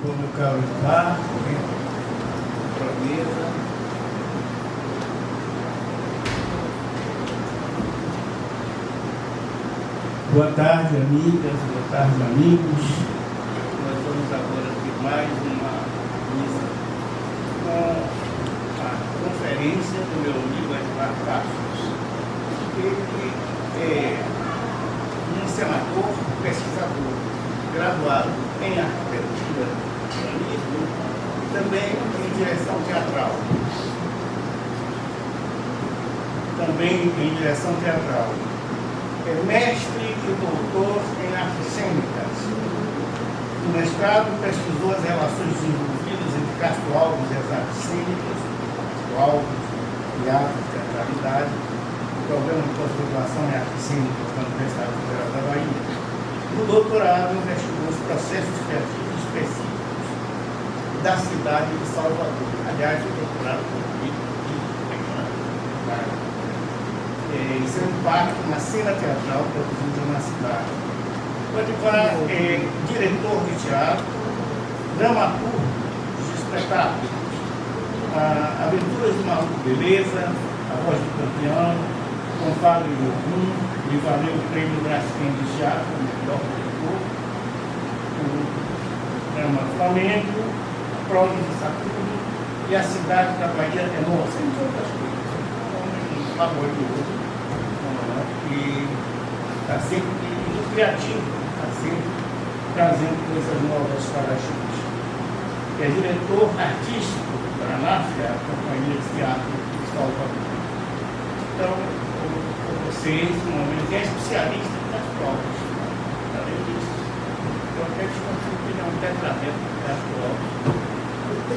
Vamos calentar para a mesa. Boa tarde, amigas, boa tarde, amigos. Nós vamos agora ter mais uma missa com a conferência do meu amigo Edmar Passos. Ele é um senador, pesquisador, graduado em arquitetura e urbanismo e também em direção teatral. É mestre e doutor em artes cênicas. No mestrado, pesquisou as relações desenvolvidas entre Castro Alves e as artes cênicas, Castro Alves, teatro e teatralidade, programa de pós-graduação em artes cênicas da Universidade Federal da Bahia. No doutorado, investigou os processos criativos específicos da cidade de Salvador. Aliás, o doutorado foi e seu impacto na cena teatral produzida na cidade. Pode falar diretor de teatro, dramaturgo de espetáculos, Aventuras do Maluco Beleza, A Voz do Campeão, com Fábio Yogum, lhe valeu o prêmio Braskem de Teatro, o melhor diretor, o drama Flamengo, A Prova de Saturno e A Cidade da Bahia é Nossa, entre outras coisas. Um favorito e está sempre muito criativo, está sempre trazendo coisas novas para a gente. É diretor artístico da ANAF, a Companhia de Teatro de Salvador. Então, com vocês, no momento, é especialista nas provas, além disso. Então, eu quero te contar que é um tetramento de provas.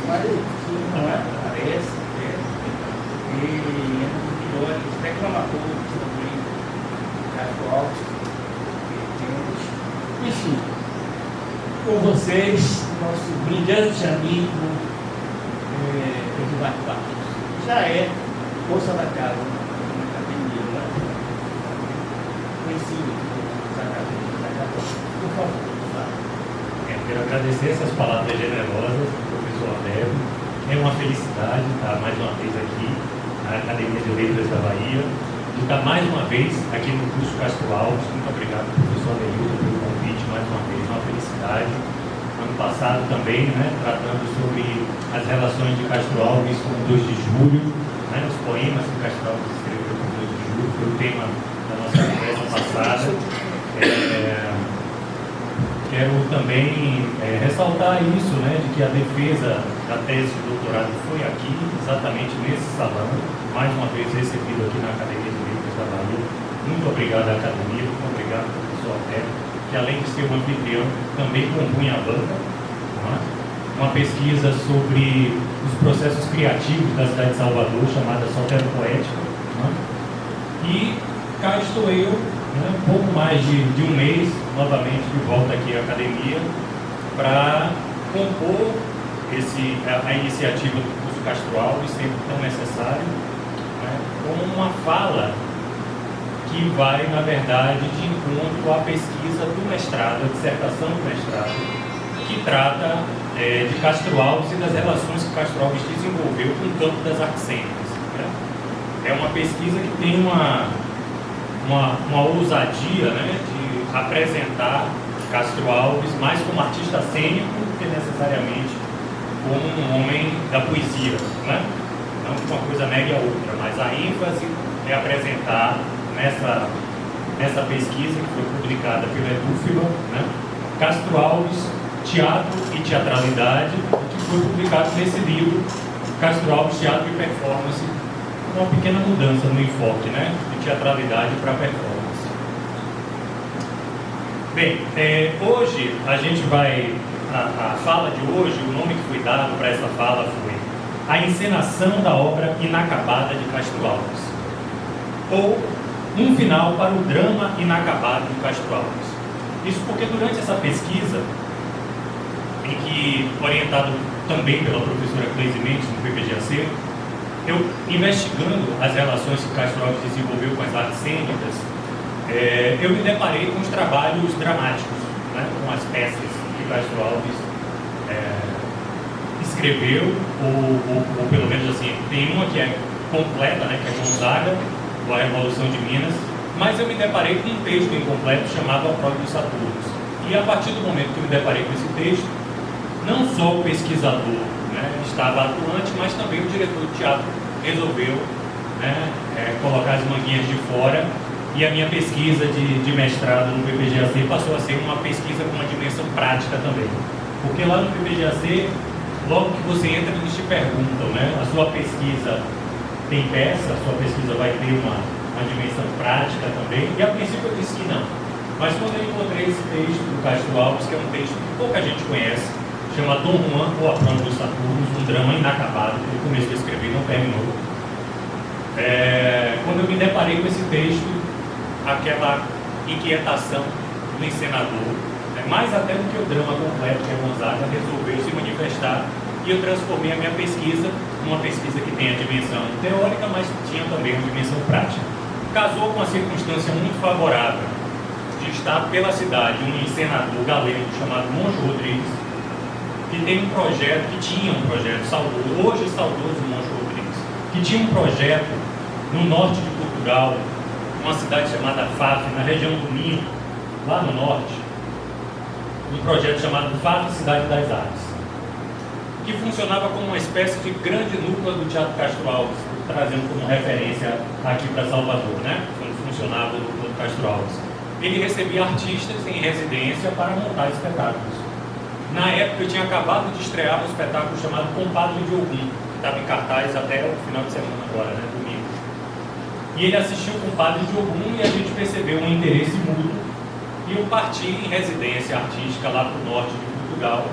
Mas não é? Parece, e é um dos melhores declamadores também. Enfim, com vocês, nosso brilhante amigo Edmar Passos. Já é moça da casa na academia, né? Conhecido dos acadêmicos da casa. Por favor, quero agradecer essas palavras generosas do professor Alberto. É uma felicidade estar mais uma vez aqui na Academia de Letras da Bahia. De estar mais uma vez aqui no curso Castro Alves. Muito obrigado, professor Neilton, pelo convite mais uma vez, uma felicidade. Ano passado também, tratando sobre as relações de Castro Alves com o 2 de julho, os poemas que Castro Alves escreveu com o 2 de julho, foi o tema da nossa conversa passada. Quero também ressaltar isso, de que a defesa da tese de doutorado foi aqui, exatamente nesse salão, mais uma vez recebido aqui na Academia de Letras da Bahia. Muito obrigado à Academia, muito obrigado ao professor Alberto, que além de ser um anfitrião, também compunha a banca, uma pesquisa sobre os processos criativos da cidade de Salvador, chamada Soltero Poética. E cá estou eu, um pouco mais de um mês, novamente de volta aqui à Academia, para compor a iniciativa do curso Castro Alves, sempre tão necessário, com uma fala que vai, na verdade, de encontro à pesquisa do mestrado, a dissertação do mestrado, que trata de Castro Alves e das relações que Castro Alves desenvolveu com o campo das artes cênicas. É uma pesquisa que tem uma ousadia de apresentar Castro Alves mais como artista cênico do que necessariamente como um homem da poesia. Não que uma coisa negue a outra, mas a ênfase é apresentar nessa pesquisa que foi publicada pela Edúfilo, Castro Alves, Teatro e Teatralidade, que foi publicado nesse livro, Castro Alves, Teatro e Performance, uma pequena mudança no enfoque, de teatralidade para performance. Bem, hoje a gente vai, a fala de hoje, o nome que foi dado para essa fala foi A Encenação da Obra Inacabada de Castro Alves, ou Um Final para o Drama Inacabado de Castro Alves. Isso porque durante essa pesquisa, em que, orientado também pela professora Cleise Mendes, no PPGAC, eu, investigando as relações que Castro Alves desenvolveu com as artes cênicas, eu me deparei com os trabalhos dramáticos, com as peças que Castro Alves escreveu, ou pelo menos assim, tem uma que é completa, né, que é Gonzaga, ou a Revolução de Minas, mas eu me deparei com um texto incompleto chamado A Prole dos Saturnos. E a partir do momento que eu me deparei com esse texto, não só o pesquisador, né, estava atuante, mas também o diretor do teatro resolveu, né, colocar as manguinhas de fora, e a minha pesquisa de mestrado no PPGAC passou a ser uma pesquisa com uma dimensão prática também. Porque lá no PPGAC, logo que você entra, eles te perguntam, né, a sua pesquisa tem peça, a sua pesquisa vai ter uma dimensão prática também, e a princípio eu disse que não. Mas quando eu encontrei esse texto do Castro Alves, que é um texto que pouca gente conhece, chama Dom Juan ou A Prole dos Saturnos, um drama inacabado, que eu comecei a escrever e não terminou. Quando eu me deparei com esse texto, aquela inquietação do encenador, mais até do que o drama completo, que é Gonzaga, resolveu se manifestar, e eu transformei a minha pesquisa numa pesquisa que tem a dimensão teórica, mas tinha também uma dimensão prática. Casou com uma circunstância muito favorável de estar pela cidade um encenador galego chamado Moncho Rodrigues, que tem um projeto, que tinha um projeto saudoso, hoje saudoso Moncho Rodrigues, que tinha um projeto no norte de Portugal, uma cidade chamada Faf, na região do Minho, lá no norte, um projeto chamado Faf Cidade das Artes, que funcionava como uma espécie de grande núcleo do Teatro Castro Alves, trazendo como referência aqui para Salvador, né? Quando funcionava o núcleo do Castro Alves. Ele recebia artistas em residência para montar espetáculos. Na época eu tinha acabado de estrear um espetáculo chamado Compadre de Ogum, que estava em cartaz até o final de semana agora, né? Domingo. E ele assistiu com o Padre de Ogum e a gente percebeu um interesse mútuo, e eu parti em residência artística lá para o norte de Portugal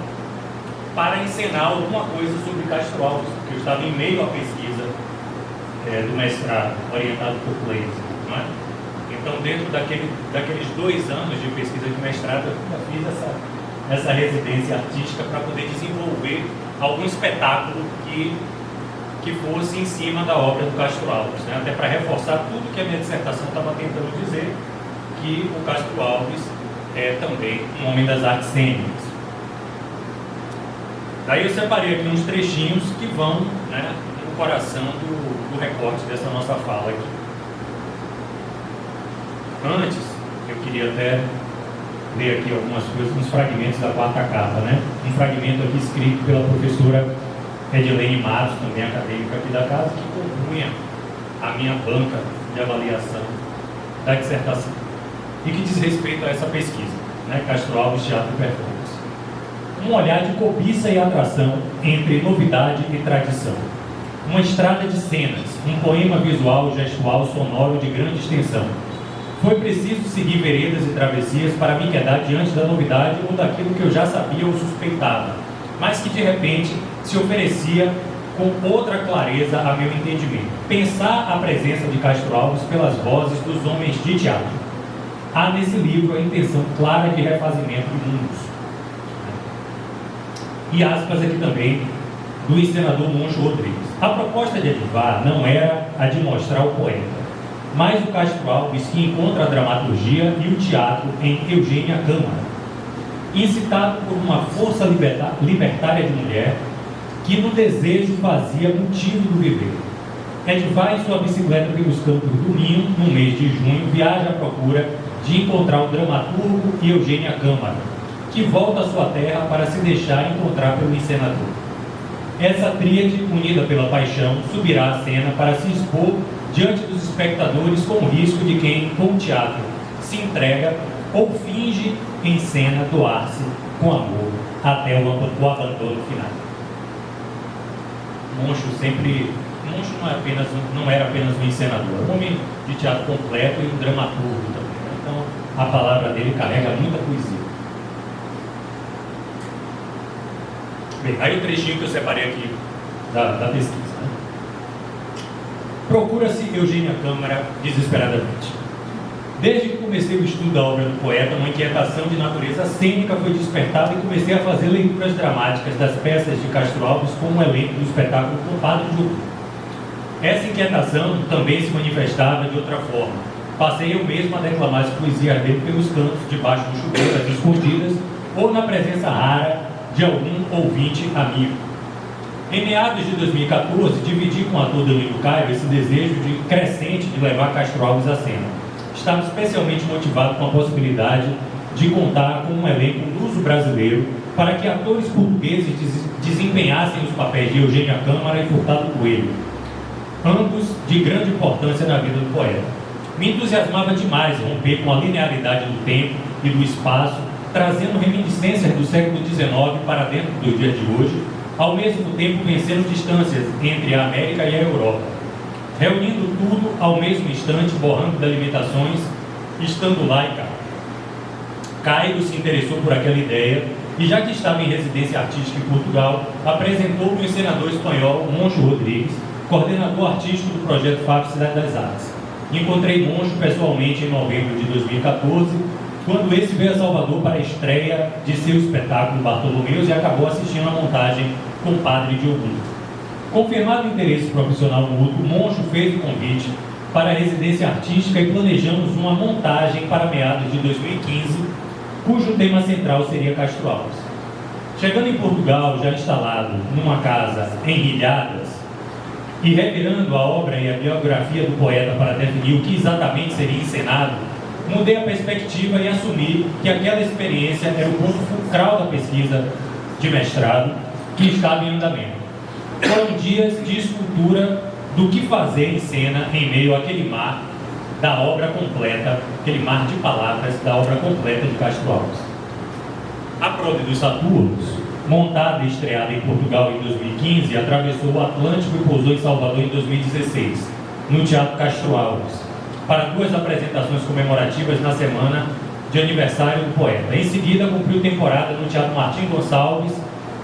para encenar alguma coisa sobre Castro Alves, porque eu estava em meio à pesquisa do mestrado, orientado por Cleise, não é? Então, dentro daqueles 2 anos de pesquisa de mestrado, eu ainda fiz essa residência artística para poder desenvolver algum espetáculo que fosse em cima da obra do Castro Alves, né? Até para reforçar tudo que a minha dissertação estava tentando dizer, que o Castro Alves é também um homem das artes cênicas. Daí eu separei aqui uns trechinhos que vão, né, no coração do recorte dessa nossa fala aqui. Antes, eu queria até ler aqui algumas coisas, uns fragmentos da 4ª capa, né? Um fragmento aqui escrito pela professora Edilene Matos, também acadêmica aqui da casa, que compunha a minha banca de avaliação da dissertação e que diz respeito a essa pesquisa, né? Castro Alves, Teatro e Performance. Um olhar de cobiça e atração entre novidade e tradição. Uma estrada de cenas, um poema visual, gestual, sonoro de grande extensão. Foi preciso seguir veredas e travessias para me quedar diante da novidade ou daquilo que eu já sabia ou suspeitava, mas que de repente se oferecia com outra clareza a meu entendimento. Pensar a presença de Castro Alves pelas vozes dos homens de teatro. Há nesse livro a intenção clara de refazimento de mundos. E aspas aqui também do encenador Moncho Rodrigues. A proposta de Edivar não era a de mostrar o poeta, mas o Castro Alves que encontra a dramaturgia e o teatro em Eugênia Câmara, incitado por uma força libertária de mulher que no desejo fazia motivo do viver. Edivar em sua bicicleta pelos campos do Minho, no mês de junho, viaja à procura de encontrar o dramaturgo e Eugênia Câmara, que volta à sua terra para se deixar encontrar pelo encenador. Essa tríade, unida pela paixão, subirá à cena para se expor diante dos espectadores com o risco de quem, com o teatro, se entrega ou finge em cena doar-se com amor até o abandono final. Moncho não era apenas um encenador, um homem de teatro completo e um dramaturgo também. Então, a palavra dele carrega muita poesia. Bem, aí o trechinho que eu separei aqui da pesquisa, né? Procura-se Eugênia Câmara desesperadamente. Desde que comecei o estudo da obra do poeta, uma inquietação de natureza cênica foi despertada e comecei a fazer leituras dramáticas das peças de Castro Alves como um elenco do espetáculo Compadre de Ogum. Essa inquietação também se manifestava de outra forma. Passei eu mesmo a declamar as poesias dele pelos cantos, debaixo do chuveiro, às escondidas, ou na presença rara de algum ouvinte amigo. Em meados de 2014, dividi com o ator Danilo Caio esse desejo crescente de levar Castro Alves à cena. Estava especialmente motivado com a possibilidade de contar com um elenco luso brasileiro para que atores portugueses desempenhassem os papéis de Eugênia Câmara e Furtado Coelho, ambos de grande importância na vida do poeta. Me entusiasmava demais romper com a linearidade do tempo e do espaço, trazendo reminiscências do século XIX para dentro do dia de hoje, ao mesmo tempo vencendo distâncias entre a América e a Europa, reunindo tudo ao mesmo instante, borrando delimitações, estando lá e cá. Caio se interessou por aquela ideia e, já que estava em residência artística em Portugal, apresentou-me o encenador espanhol Moncho Rodrigues, coordenador artístico do projeto FAP Cidade das Artes. Encontrei Moncho pessoalmente em novembro de 2014, quando esse veio a Salvador para a estreia de seu espetáculo Bartolomeus e acabou assistindo a montagem com Padre Diogo. Confirmado o interesse profissional mútuo, Moncho fez o convite para a residência artística e planejamos uma montagem para meados de 2015, cujo tema central seria Castro Alves. Chegando em Portugal, já instalado numa casa em Ilhadas, e revirando a obra e a biografia do poeta para definir o que exatamente seria encenado, mudei a perspectiva e assumi que aquela experiência era o ponto fulcral da pesquisa de mestrado que estava em andamento. Foram dias de escultura do que fazer em cena em meio àquele mar da obra completa, aquele mar de palavras da obra completa de Castro Alves. A Prode dos Saturnos, montada e estreada em Portugal em 2015, atravessou o Atlântico e pousou em Salvador em 2016, no Teatro Castro Alves, para 2 apresentações comemorativas na semana de aniversário do poeta. Em seguida, cumpriu temporada no Teatro Martim Gonçalves,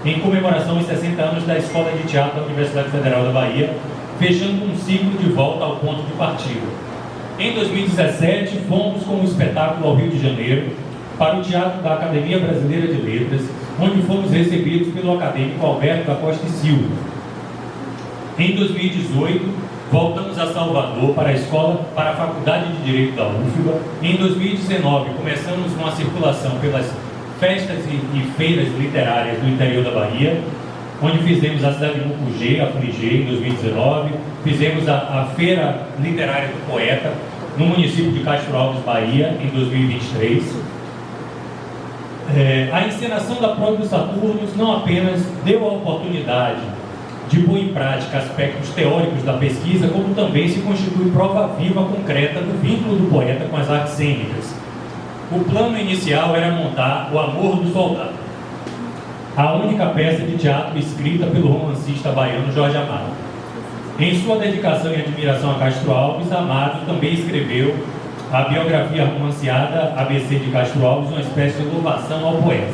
em comemoração aos 60 anos da Escola de Teatro da Universidade Federal da Bahia, fechando um ciclo de volta ao ponto de partida. Em 2017, fomos com o espetáculo ao Rio de Janeiro, para o Teatro da Academia Brasileira de Letras, onde fomos recebidos pelo acadêmico Alberto da Costa e Silva. Em 2018, voltamos a Salvador para a Faculdade de Direito da UFBA. Em 2019, começamos uma circulação pelas festas e feiras literárias do interior da Bahia, onde fizemos a cidade de Mucugê, a Fuligê, em 2019, fizemos a Feira Literária do Poeta, no município de Castro Alves, Bahia, em 2023. A encenação da Prode dos Saturnos não apenas deu a oportunidade de pôr em prática aspectos teóricos da pesquisa, como também se constitui prova viva concreta do vínculo do poeta com as artes cênicas. O plano inicial era montar O Amor do Soldado, a única peça de teatro escrita pelo romancista baiano Jorge Amado. Em sua dedicação e admiração a Castro Alves, Amado também escreveu a biografia romanceada ABC de Castro Alves, uma espécie de louvação ao poeta.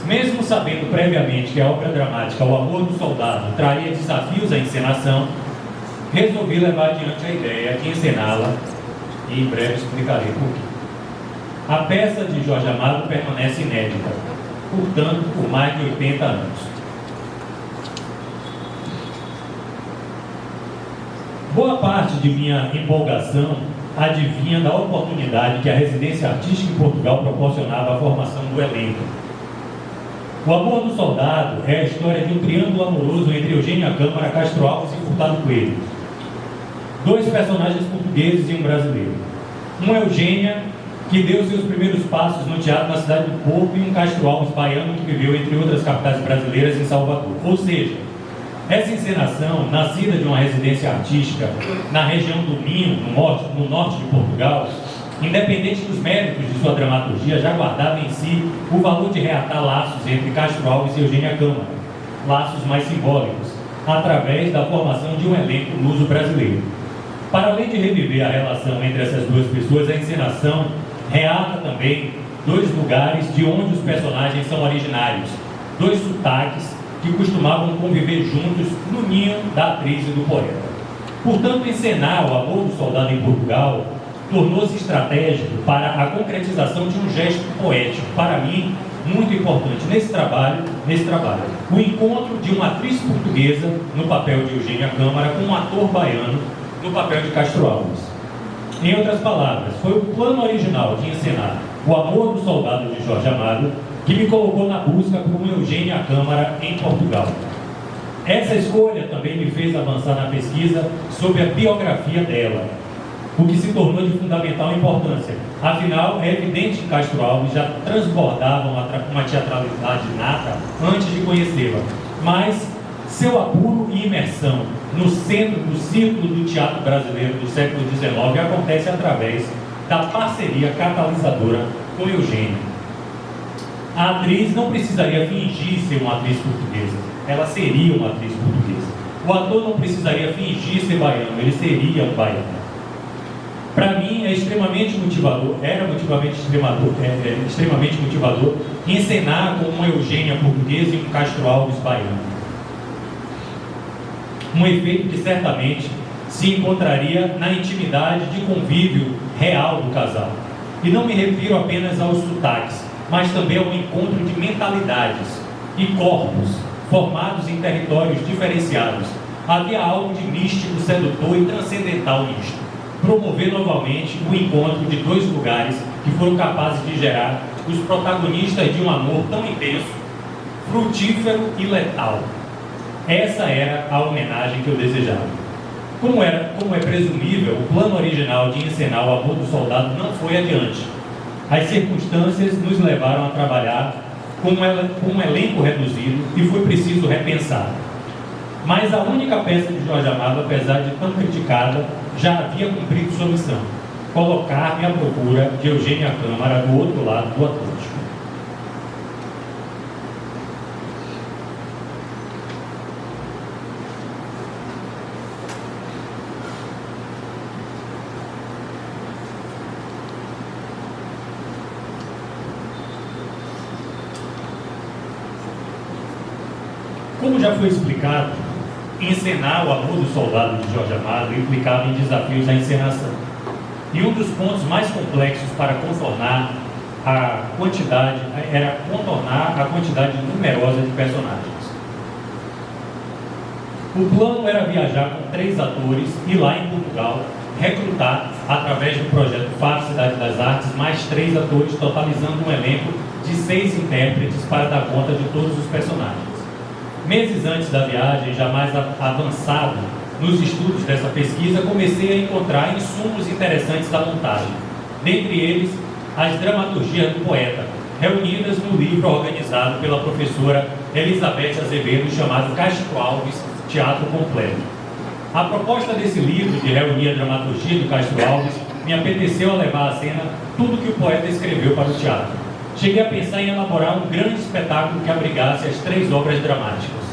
Mesmo sabendo previamente que a obra dramática O Amor do Soldado traria desafios à encenação, resolvi levar adiante a ideia de encená-la e em breve explicarei por quê. A peça de Jorge Amado permanece inédita, portanto, por mais de 80 anos. Boa parte de minha empolgação advinha da oportunidade que a residência artística em Portugal proporcionava à formação do elenco. O Amor do Soldado é a história de um triângulo amoroso entre Eugênia Câmara, Castro Alves e Furtado Coelho. 2 personagens portugueses e um brasileiro. Um Eugênia, que deu seus primeiros passos no teatro na cidade do Porto, e um Castro Alves baiano que viveu entre outras capitais brasileiras em Salvador. Ou seja, essa encenação, nascida de uma residência artística na região do Minho, no norte de Portugal, independente dos méritos de sua dramaturgia, já guardava em si o valor de reatar laços entre Castro Alves e Eugênia Câmara, laços mais simbólicos, através da formação de um elenco luso brasileiro. Para além de reviver a relação entre essas 2 pessoas, a encenação reata também 2 lugares de onde os personagens são originários, 2 sotaques que costumavam conviver juntos no ninho da atriz e do poeta. Portanto, encenar O Amor do Soldado em Portugal tornou-se estratégico para a concretização de um gesto poético, para mim, muito importante nesse trabalho, o encontro de uma atriz portuguesa no papel de Eugênia Câmara com um ator baiano no papel de Castro Alves. Em outras palavras, foi o plano original de encenar O Amor do Soldado de Jorge Amado que me colocou na busca por uma Eugênia Câmara em Portugal. Essa escolha também me fez avançar na pesquisa sobre a biografia dela, o que se tornou de fundamental importância. Afinal, é evidente que Castro Alves já transbordava uma teatralidade nata antes de conhecê-la, mas seu apuro e imersão no centro do círculo do teatro brasileiro do século XIX acontece através da parceria catalisadora com Eugênia. A atriz não precisaria fingir ser uma atriz portuguesa, ela seria uma atriz portuguesa. O ator não precisaria fingir ser baiano, ele seria um baiano. Para mim, era extremamente motivador encenar com uma Eugênia portuguesa e um Castro Alves baiano. Um efeito que certamente se encontraria na intimidade de convívio real do casal. E não me refiro apenas aos sotaques, mas também ao encontro de mentalidades e corpos formados em territórios diferenciados. Havia algo de místico, sedutor e transcendental nisto. Promover novamente o encontro de dois lugares que foram capazes de gerar os protagonistas de um amor tão intenso, frutífero e letal. Essa era a homenagem que eu desejava. Como é presumível, o plano original de encenar o amor do soldado não foi adiante. As circunstâncias nos levaram a trabalhar com um elenco reduzido e foi preciso repensar. Mas a única peça de Jorge Amado, apesar de tão criticada, já havia cumprido sua missão: colocar-me à procura de Eugênia Câmara do outro lado do Atlântico. Como já foi explicado, encenar o amor do soldado de Jorge Amado implicava em desafios à encenação. E um dos pontos mais complexos para contornar a quantidade numerosa de personagens. O plano era viajar com 3 atores e lá em Portugal recrutar, através do projeto FAP Cidade das Artes, mais 3 atores, totalizando um elenco de 6 intérpretes para dar conta de todos os personagens. Meses antes da viagem, já mais avançado nos estudos dessa pesquisa, comecei a encontrar insumos interessantes da montagem. Dentre eles, as dramaturgias do poeta, reunidas no livro organizado pela professora Elizabeth Azevedo, chamado Castro Alves, Teatro Completo. A proposta desse livro, de reunir a dramaturgia do Castro Alves, me apeteceu a levar à cena tudo que o poeta escreveu para o teatro. Cheguei a pensar em elaborar um grande espetáculo que abrigasse as 3 obras dramáticas: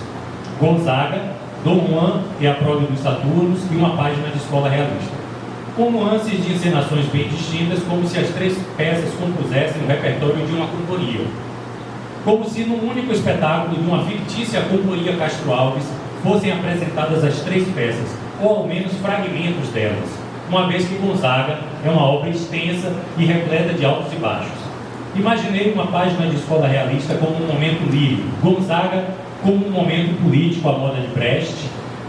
Gonzaga, Dom Juan e a Prole dos Saturnos e uma página de escola realista, com nuances de encenações bem distintas, como se as 3 peças compusessem o repertório de uma companhia, como se num único espetáculo de uma fictícia companhia Castro Alves fossem apresentadas as 3 peças, ou ao menos fragmentos delas, uma vez que Gonzaga é uma obra extensa e repleta de altos e baixos. Imaginei uma página de escola realista como um momento lírico, Gonzaga como um momento político à moda de Brecht,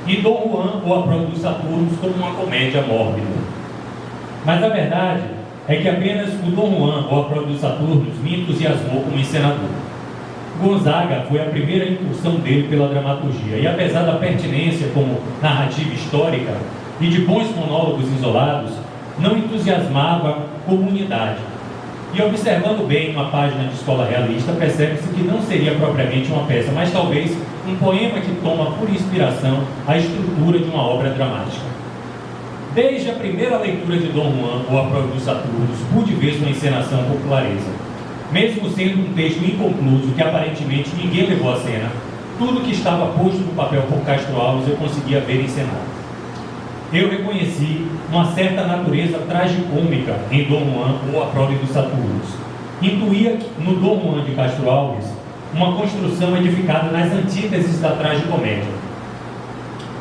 e Dom Juan ou a Prole dos Saturnos como uma comédia mórbida. Mas a verdade é que apenas o Dom Juan ou a Prole dos Saturnos me entusiasmou como encenador. Gonzaga foi a primeira incursão dele pela dramaturgia, e apesar da pertinência como narrativa histórica e de bons monólogos isolados, não entusiasmava como unidade. E observando bem uma página de escola realista, percebe-se que não seria propriamente uma peça, mas talvez um poema que toma por inspiração a estrutura de uma obra dramática. Desde a primeira leitura de Dom Juan ou a Prole dos Saturnos, pude ver sua encenação com clareza. Mesmo sendo um texto inconcluso que aparentemente ninguém levou à cena, tudo que estava posto no papel por Castro Alves eu conseguia ver encenado. Eu reconheci uma certa natureza tragicômica em Dom Juan ou a Prole dos Saturnos. Intuía no Dom Juan de Castro Alves uma construção edificada nas antíteses da tragicomédia.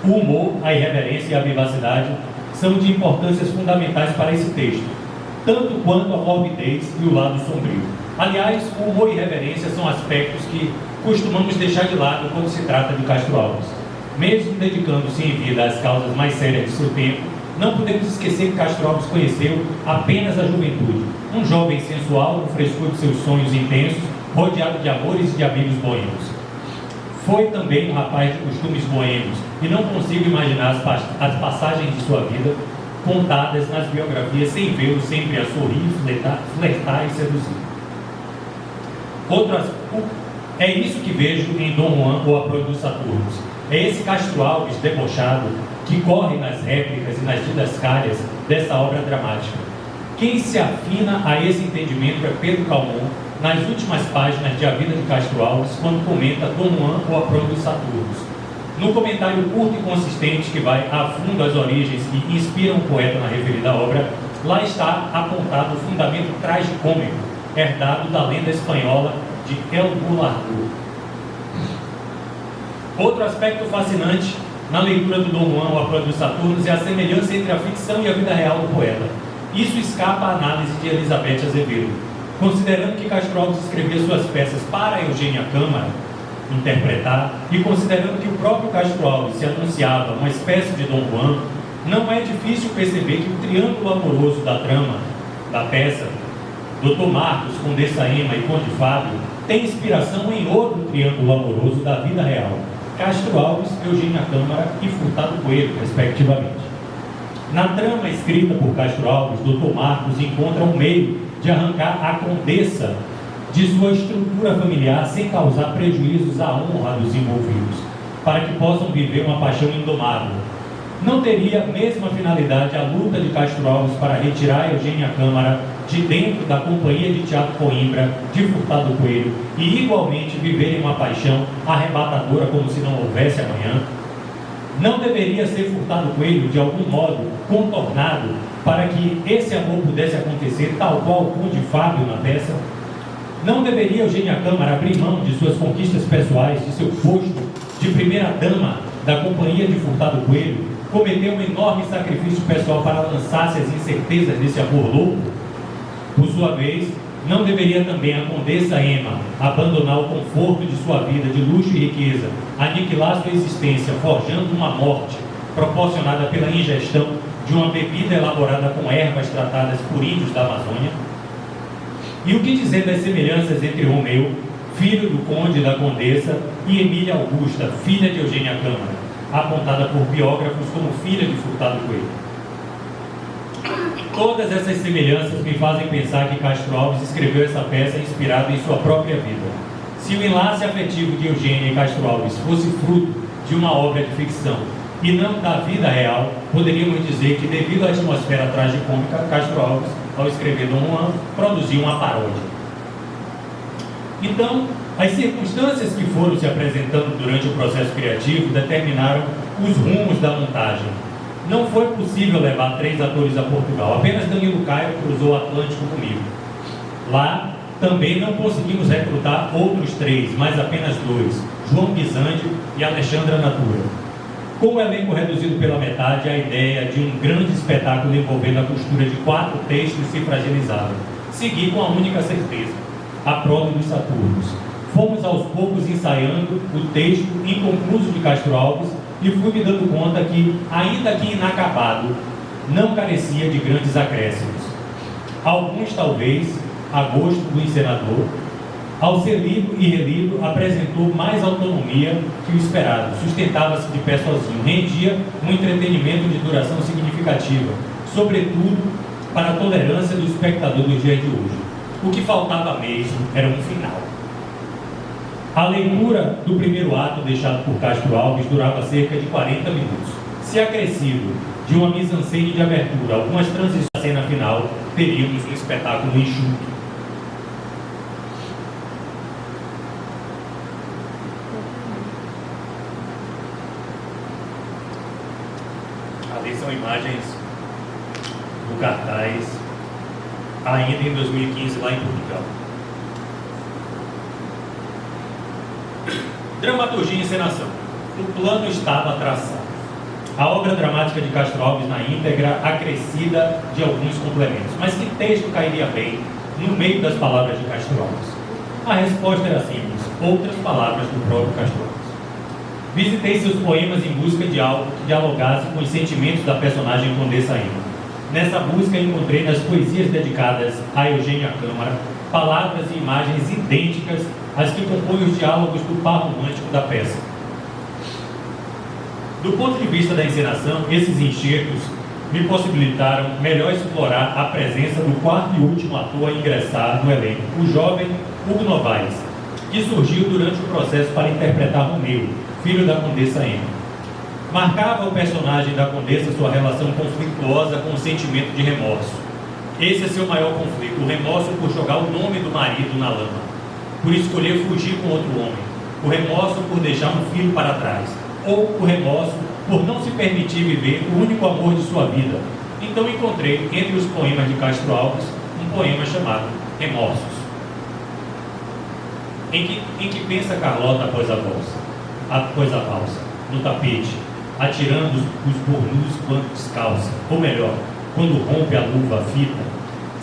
O humor, a irreverência e a vivacidade são de importâncias fundamentais para esse texto, tanto quanto a morbidez e o lado sombrio. Aliás, o humor e irreverência são aspectos que costumamos deixar de lado quando se trata de Castro Alves. Mesmo dedicando-se em vida às causas mais sérias de seu tempo, não podemos esquecer que Castro Alves conheceu apenas a juventude. Um jovem sensual, no frescor de seus sonhos intensos, rodeado de amores e de amigos boêmios. Foi também um rapaz de costumes boêmios, e não consigo imaginar as passagens de sua vida contadas nas biografias sem vê-lo sempre a sorrir, flertar e seduzir. É isso que vejo em Dom Juan, o Apronto dos Saturnos. É esse Castro Alves debochado que corre nas réplicas e nas didascálias dessa obra dramática. Quem se afina a esse entendimento é Pedro Calmon, nas últimas páginas de A Vida de Castro Alves, quando comenta Dom Juan, o Apronto dos Saturnos. No comentário curto e consistente que vai a fundo às origens que inspiram o poeta na referida obra, lá está apontado o fundamento tragicômico herdado da lenda espanhola de El Burlador. Outro aspecto fascinante na leitura do Dom Juan, o Apronto dos Saturnos, é a semelhança entre a ficção e a vida real do poeta. Isso escapa à análise de Elizabeth Azevedo. Considerando que Castro Alves escrevia suas peças para Eugênia Câmara interpretar, e considerando que o próprio Castro Alves se anunciava uma espécie de Dom Juan, não é difícil perceber que o triângulo amoroso da trama da peça, Dr. Marcos, Condessa Ema e Conde Fábio, tem inspiração em outro triângulo amoroso da vida real: Castro Alves, Eugênia Câmara e Furtado Coelho, respectivamente. Na trama escrita por Castro Alves, Dr. Marcos encontra um meio de arrancar a Condessa de sua estrutura familiar sem causar prejuízos à honra dos envolvidos, para que possam viver uma paixão indomável. Não teria a mesma finalidade a luta de Castro Alves para retirar Eugênia Câmara de dentro da Companhia de Teatro Coimbra, de Furtado Coelho, e igualmente viverem uma paixão arrebatadora como se não houvesse amanhã? Não deveria ser Furtado Coelho, de algum modo, contornado para que esse amor pudesse acontecer tal qual o Conde Fábio na peça? Não deveria Eugênia Câmara abrir mão de suas conquistas pessoais, de seu posto de primeira-dama da Companhia de Furtado Coelho, cometer um enorme sacrifício pessoal para lançar-se às incertezas desse amor louco? Por sua vez, não deveria também a Condessa Ema abandonar o conforto de sua vida de luxo e riqueza, aniquilar sua existência, forjando uma morte proporcionada pela ingestão de uma bebida elaborada com ervas tratadas por índios da Amazônia? E o que dizer das semelhanças entre Romeu, filho do conde e da condessa, e Emília Augusta, filha de Eugênia Câmara, apontada por biógrafos como filha de Furtado Coelho? Todas essas semelhanças me fazem pensar que Castro Alves escreveu essa peça inspirado em sua própria vida. Se o enlace afetivo de Eugênia e Castro Alves fosse fruto de uma obra de ficção e não da vida real, poderíamos dizer que, devido à atmosfera tragicômica, Castro Alves, ao escrever Dom Juan, produziu uma paródia. Então, as circunstâncias que foram se apresentando durante o processo criativo determinaram os rumos da montagem. Não foi possível levar 3 atores a Portugal. Apenas Danilo Caio cruzou o Atlântico comigo. Lá, também não conseguimos recrutar outros 3, mas apenas 2, João Guisande e Alexandra Natura. Com o elenco reduzido pela metade, a ideia de um grande espetáculo envolvendo a costura de 4 textos se fragilizava. Segui com a única certeza: a prova dos Saturnos. Fomos aos poucos ensaiando o texto inconcluso de Castro Alves e fui me dando conta que, ainda que inacabado, não carecia de grandes acréscimos. Alguns, talvez, a gosto do encenador, ao ser lido e relido, apresentou mais autonomia que o esperado, sustentava-se de pé sozinho, rendia um entretenimento de duração significativa, sobretudo para a tolerância do espectador dos dias de hoje. O que faltava mesmo era um final. A leitura do primeiro ato deixado por Castro Alves durava cerca de 40 minutos. Se acrescido de uma mise-en-scène de abertura, algumas transições da cena final, teríamos um espetáculo enxuto. Ali são imagens do cartaz, ainda em 2015, lá em Portugal. Dramaturgia e encenação. O plano estava traçado. A obra dramática de Castro Alves na íntegra, acrescida de alguns complementos. Mas que texto cairia bem no meio das palavras de Castro Alves? A resposta era simples: outras palavras do próprio Castro Alves. Visitei seus poemas em busca de algo que dialogasse com os sentimentos da personagem Condessa Ema. Nessa busca encontrei nas poesias dedicadas a Eugênia Câmara palavras e imagens idênticas às que compõem os diálogos do par romântico da peça. Do ponto de vista da encenação, esses enxertos me possibilitaram melhor explorar a presença do quarto e último ator a ingressar no elenco, o jovem Hugo Novaes, que surgiu durante o processo para interpretar Romeu, filho da Condessa Emma. Marcava o personagem da Condessa sua relação conflituosa com o sentimento de remorso. Esse é seu maior conflito, o remorso por jogar o nome do marido na lama, por escolher fugir com outro homem, o remorso por deixar um filho para trás, ou o remorso por não se permitir viver o único amor de sua vida. Então encontrei, entre os poemas de Castro Alves, um poema chamado Remorsos. Em que pensa Carlota após a valsa, no tapete, atirando os burnus quando descalça, ou melhor, quando rompe a luva, a fita,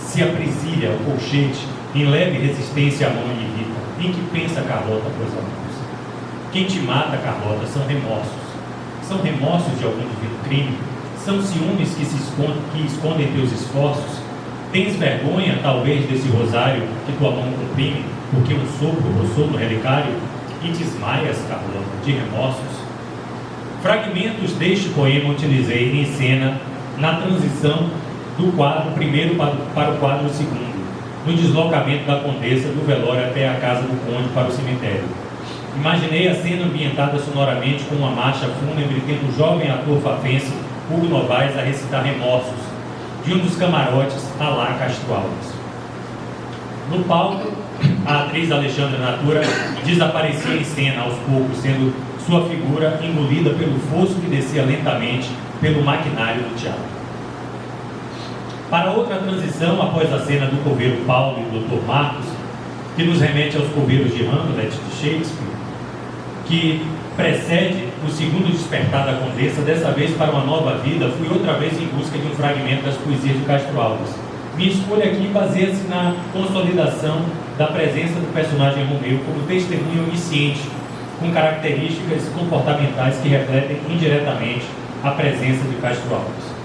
se apresilha o colchete, em leve resistência a mão lhe irrita. Em que pensa Carlota após a valsa? Quem te mata, Carlota, são remorsos. São remorsos de algum devido crime? São ciúmes que escondem teus esforços? Tens vergonha, talvez, desse rosário que tua mão comprime, porque um sopro roçou no relicário? E desmaias, Carlota, de remorsos? Fragmentos deste poema utilizei em cena na transição do quadro primeiro para o quadro segundo, no deslocamento da Condessa do velório até a casa do conde para o cemitério. Imaginei a cena ambientada sonoramente com uma marcha fúnebre, tendo o jovem ator fafense Hugo Novaes a recitar Remorsos, de um dos camarotes à lá Castro Alves. No palco, a atriz Alexandra Natura desaparecia em cena aos poucos, sendo sua figura engolida pelo fosso que descia lentamente pelo maquinário do teatro. Para outra transição, após a cena do coveiro Paulo e do Dr. Marcos, que nos remete aos coveiros de Hamlet de Shakespeare, que precede o segundo despertar da Condessa, dessa vez para uma nova vida, fui outra vez em busca de um fragmento das poesias de Castro Alves. Minha escolha aqui baseia-se na consolidação da presença do personagem Romeu como testemunha onisciente, com características comportamentais que refletem indiretamente a presença de Castro Alves.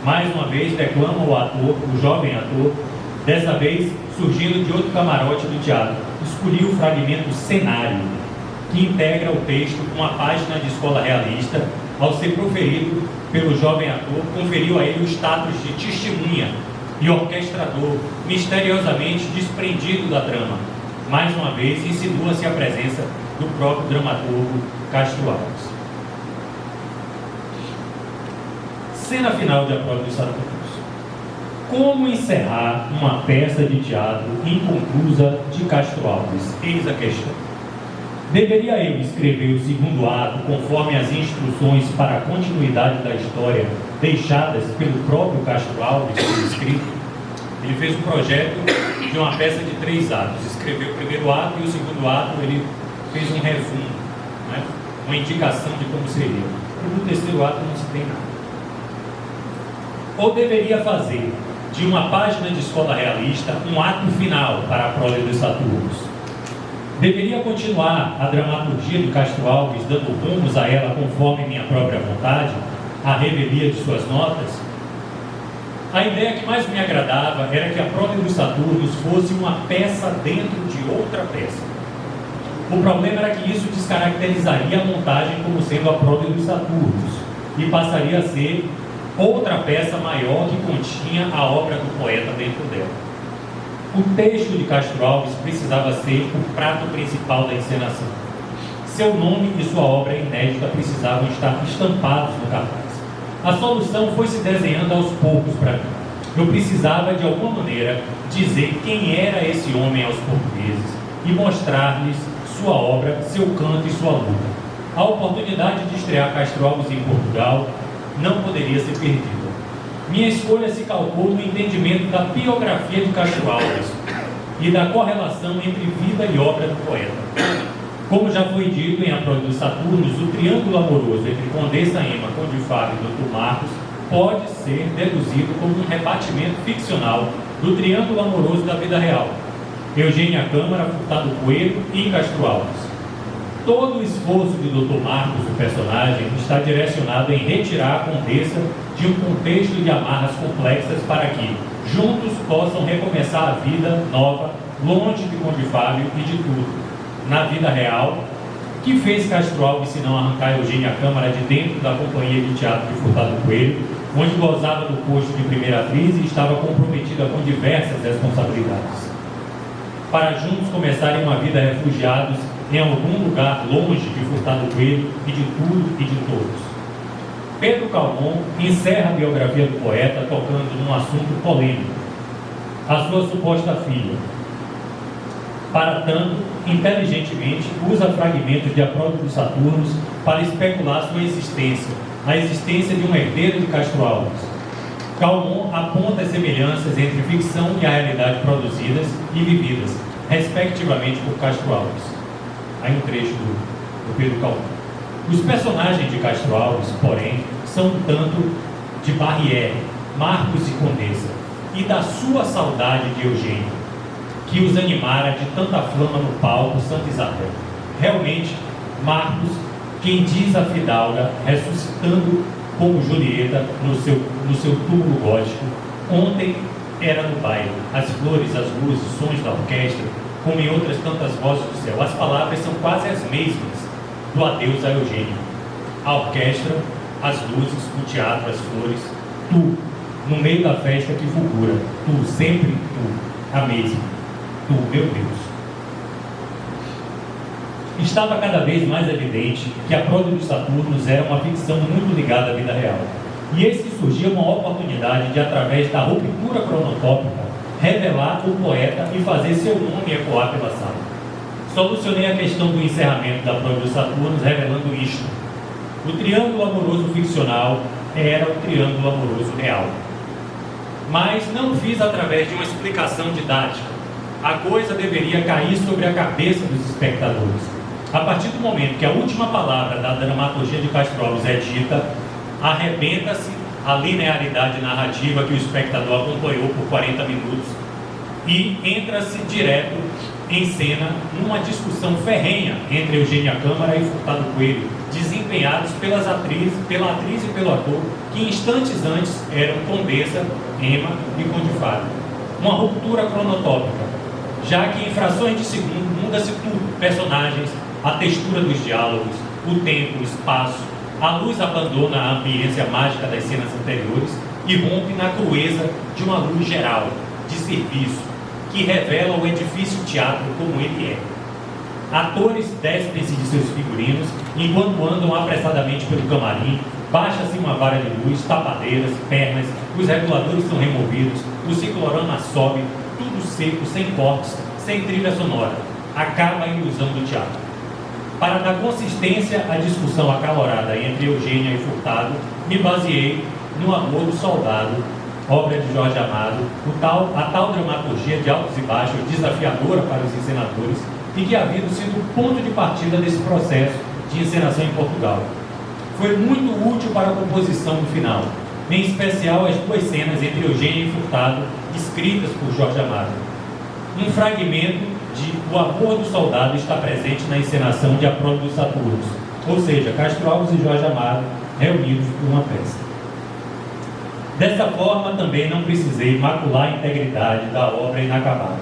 Mais uma vez declama o ator, o jovem ator, dessa vez surgindo de outro camarote do teatro. Escolhi o fragmento Cenário, que integra o texto com uma página de escola realista. Ao ser proferido pelo jovem ator, conferiu a ele o status de testemunha e orquestrador, misteriosamente desprendido da trama. Mais uma vez, insinua-se a presença do próprio dramaturgo Castro Alves. Cena final de A Prova dos Saturnos. Como encerrar uma peça de teatro inconclusa de Castro Alves? Eis a questão. Deveria eu escrever o segundo ato conforme as instruções para a continuidade da história deixadas pelo próprio Castro Alves por escrito? Ele fez um projeto de uma peça de 3 atos. Escreveu o primeiro ato e o segundo ato ele fez um resumo, né? Uma indicação de como seria. No terceiro ato não se tem nada. Ou deveria fazer de uma página de escola realista um ato final para a prole dos Saturnos? Deveria continuar a dramaturgia de Castro Alves, dando rumos a ela conforme minha própria vontade, a revelia de suas notas? A ideia que mais me agradava era que a prole dos Saturnos fosse uma peça dentro de outra peça. O problema era que isso descaracterizaria a montagem como sendo a prole dos Saturnos e passaria a ser outra peça maior que continha a obra do poeta dentro dela. O texto de Castro Alves precisava ser o prato principal da encenação. Seu nome e sua obra inédita precisavam estar estampados no cartaz. A solução foi se desenhando aos poucos para mim. Eu precisava, de alguma maneira, dizer quem era esse homem aos portugueses e mostrar-lhes sua obra, seu canto e sua luta. A oportunidade de estrear Castro Alves em Portugal não poderia ser perdida. Minha escolha se calcou no entendimento da biografia de Castro Alves e da correlação entre vida e obra do poeta. Como já foi dito em A Prole dos Saturnos, o triângulo amoroso entre Condessa Emma, Conde Fábio e Dr. Marcos pode ser deduzido como um rebatimento ficcional do triângulo amoroso da vida real: Eugênia Câmara, Furtado Coelho e Castro Alves. Todo o esforço de Dr. Marcos, o personagem, está direcionado em retirar a Condessa de um contexto de amarras complexas para que, juntos possam recomeçar a vida nova, longe de Conde Fábio e de tudo, na vida real. Que fez Castro Alves se não arrancar Eugênia Câmara de dentro da companhia de teatro de Furtado Coelho, onde gozava do posto de primeira atriz e estava comprometida com diversas responsabilidades, para juntos começarem uma vida refugiados em algum lugar longe de Furtado Coelho e de tudo e de todos. Pedro Calmon encerra a biografia do poeta tocando num assunto polêmico, a sua suposta filha. Para tanto, inteligentemente, usa fragmentos de A Prole dos Saturnos para especular sua existência, a existência de um herdeiro de Castro Alves. Calmon aponta as semelhanças entre ficção e a realidade produzidas e vividas, respectivamente, por Castro Alves. Aí um trecho do Pedro Calmon. Os personagens de Castro Alves, porém, são um tanto de Barrière, Marcos e Condessa, e da sua saudade de Eugênia, que os animara de tanta flama no palco Santa Isabel. Realmente, Marcos, quem diz a fidalga, ressuscitando como Julieta no seu túmulo gótico, ontem era no baile, as flores, as luzes, os sons da orquestra, como em outras tantas vozes do céu. As palavras são quase as mesmas do adeus a Eugênia. A orquestra, as luzes, o teatro, as flores, tu, no meio da festa que fulgura, tu, sempre tu, a mesma, tu, meu Deus. Estava cada vez mais evidente que A Prole dos Saturnos era uma ficção muito ligada à vida real. E eis que surgia uma oportunidade de, através da ruptura cronotópica, revelar o poeta e fazer seu nome ecoar pela sala. Solucionei a questão do encerramento da Prole dos Saturnos revelando isto. O triângulo amoroso ficcional era o triângulo amoroso real. Mas não o fiz através de uma explicação didática. A coisa deveria cair sobre a cabeça dos espectadores. A partir do momento que a última palavra da dramaturgia de Castro Alves é dita, arrebenta-se a linearidade narrativa que o espectador acompanhou por 40 minutos e entra-se direto em cena numa discussão ferrenha entre Eugênia Câmara e Furtado Coelho, desempenhados pela atriz e pelo ator que instantes antes eram Condessa, Emma e Conde Fábio. Uma ruptura cronotópica, já que em frações de segundo muda-se tudo, personagens, a textura dos diálogos, o tempo, o espaço, a luz abandona a ambiência mágica das cenas anteriores e rompe na crueza de uma luz geral, de serviço, que revela o edifício teatro como ele é. Atores despem-se de seus figurinos enquanto andam apressadamente pelo camarim, baixa-se uma vara de luz, tapadeiras, pernas, os reguladores são removidos, o ciclorama sobe, tudo seco, sem cortes, sem trilha sonora. Acaba a ilusão do teatro. Para dar consistência à discussão acalorada entre Eugênia e Furtado, me baseei no Amor do Soldado, obra de Jorge Amado, a tal dramaturgia de altos e baixos, desafiadora para os encenadores, e que havia sido o ponto de partida desse processo de encenação em Portugal. Foi muito útil para a composição do final, em especial as duas cenas entre Eugênia e Furtado, escritas por Jorge Amado. Um fragmento de O Amor do Soldado está presente na encenação de A Prole dos Saturnos, ou seja, Castro Alves e Jorge Amado reunidos por uma peça. Dessa forma, também não precisei macular a integridade da obra inacabada,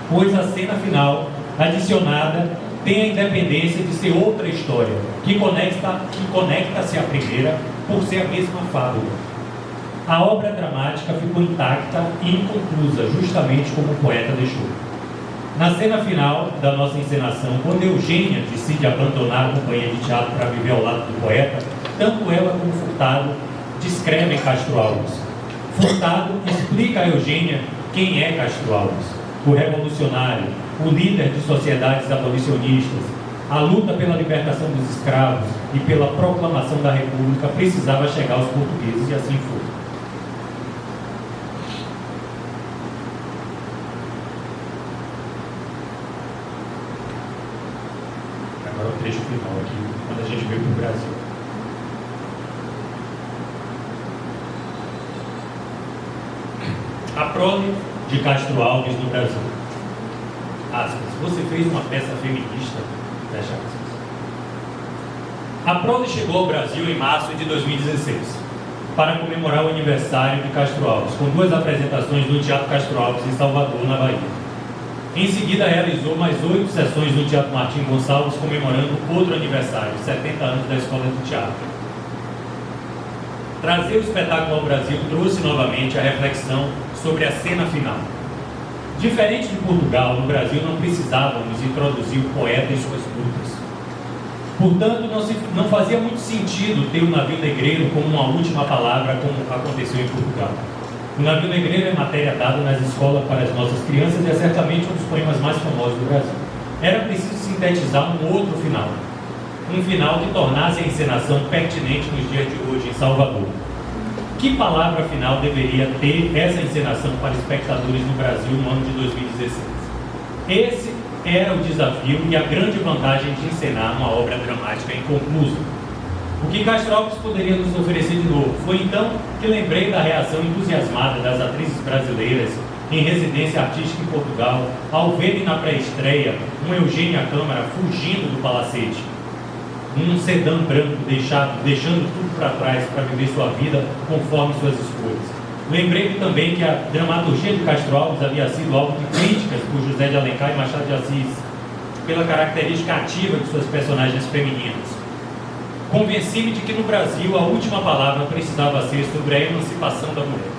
pois a cena final, adicionada, tem a independência de ser outra história, que conecta-se à primeira por ser a mesma fábula. A obra dramática ficou intacta e inconclusa, justamente como o poeta deixou. Na cena final da nossa encenação, quando Eugênia decide abandonar a companhia de teatro para viver ao lado do poeta, tanto ela como Furtado descrevem Castro Alves. Furtado explica a Eugênia quem é Castro Alves: o revolucionário, o líder de sociedades abolicionistas. A luta pela libertação dos escravos e pela proclamação da República precisava chegar aos portugueses, e assim foi. Agora o trecho final aqui, quando a gente veio para o Brasil. A Prole de Castro Alves no Brasil. Aspas. Você fez uma peça feminista? Fecha aspas. A Prole chegou ao Brasil em março de 2016. para comemorar o aniversário de Castro Alves, com 2 apresentações no Teatro Castro Alves, em Salvador, na Bahia. Em seguida, realizou mais 8 sessões no Teatro Martim Gonçalves, comemorando outro aniversário, 70 anos da Escola de Teatro. Trazer o espetáculo ao Brasil trouxe novamente a reflexão sobre a cena final. Diferente de Portugal, no Brasil não precisávamos introduzir o poeta em suas lutas. Portanto, não fazia muito sentido ter o navio negreiro como uma última palavra, como aconteceu em Portugal. O navio negreiro é matéria dada nas escolas para as nossas crianças e é certamente um dos poemas mais famosos do Brasil. Era preciso sintetizar um outro final. Um final que tornasse a encenação pertinente nos dias de hoje em Salvador. Que palavra final deveria ter essa encenação para espectadores no Brasil no ano de 2016? Esse era o desafio e a grande vantagem de encenar uma obra dramática inconclusa. O que Castro Alves poderia nos oferecer de novo? Foi então que lembrei da reação entusiasmada das atrizes brasileiras em residência artística em Portugal ao verem na pré-estreia uma Eugênia Câmara fugindo do palacete. Um sedã branco deixando tudo para trás para viver sua vida conforme suas escolhas. Lembrei também que a dramaturgia de Castro Alves havia sido alvo de críticas por José de Alencar e Machado de Assis, pela característica ativa de suas personagens femininas. Convenci-me de que no Brasil a última palavra precisava ser sobre a emancipação da mulher.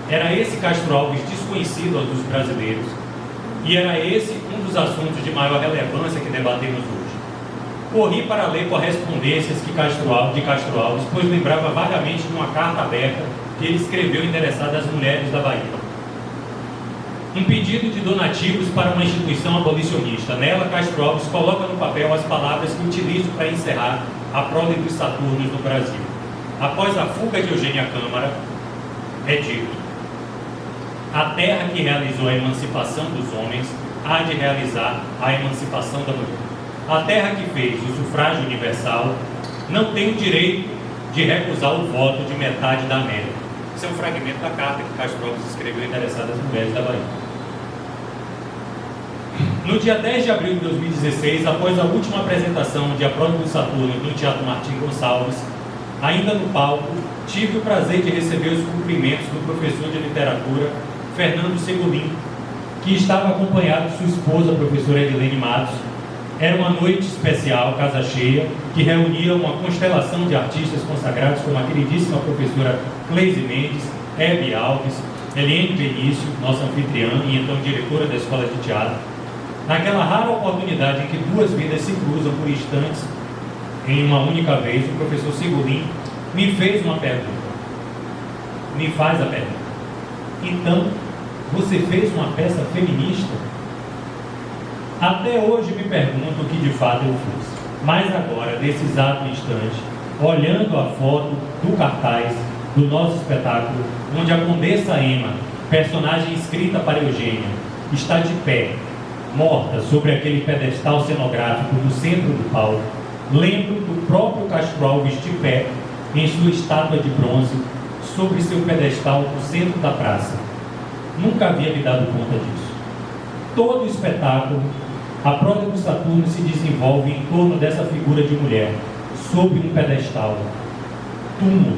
Era esse Castro Alves desconhecido aos dos brasileiros, e era esse um dos assuntos de maior relevância que debatemos hoje. Corri para ler correspondências de Castro Alves, pois lembrava vagamente de uma carta aberta que ele escreveu endereçada às mulheres da Bahia. Um pedido de donativos para uma instituição abolicionista. Nela, Castro Alves coloca no papel as palavras que utilizo para encerrar a prole dos Saturnos no Brasil. Após a fuga de Eugênia Câmara, é dito: a terra que realizou a emancipação dos homens há de realizar a emancipação da mulher. A terra que fez o sufrágio universal não tem o direito de recusar o voto de metade da América. Esse é um fragmento da carta que Castro Alves escreveu endereçada às mulheres da Bahia. No dia 10 de abril de 2016, após a última apresentação de A Prole dos Saturnos no Teatro Martim Gonçalves, ainda no palco, tive o prazer de receber os cumprimentos do professor de literatura, Fernando Segolin, que estava acompanhado de sua esposa, a professora Edilene Matos. Era uma noite especial, casa cheia, que reunia uma constelação de artistas consagrados como a queridíssima professora Cleise Mendes, Hebe Alves, Eliane Benício, nossa anfitriã e então diretora da Escola de Teatro. Naquela rara oportunidade em que 2 vidas se cruzam por instantes, em uma única vez, o professor Segolin me fez uma pergunta. Me faz a pergunta: então, você fez uma peça feminista? Até hoje me pergunto o que de fato eu fiz. Mas agora, nesse exato instante, olhando a foto do cartaz do nosso espetáculo, onde a Condessa Emma, personagem escrita para Eugênia, está de pé, morta sobre aquele pedestal cenográfico no centro do palco, lembro do próprio Castro Alves de pé, em sua estátua de bronze, sobre seu pedestal no centro da praça. Nunca havia me dado conta disso. Todo o espetáculo, A Prole dos Saturnos, se desenvolve em torno dessa figura de mulher, sobre um pedestal, túmulo,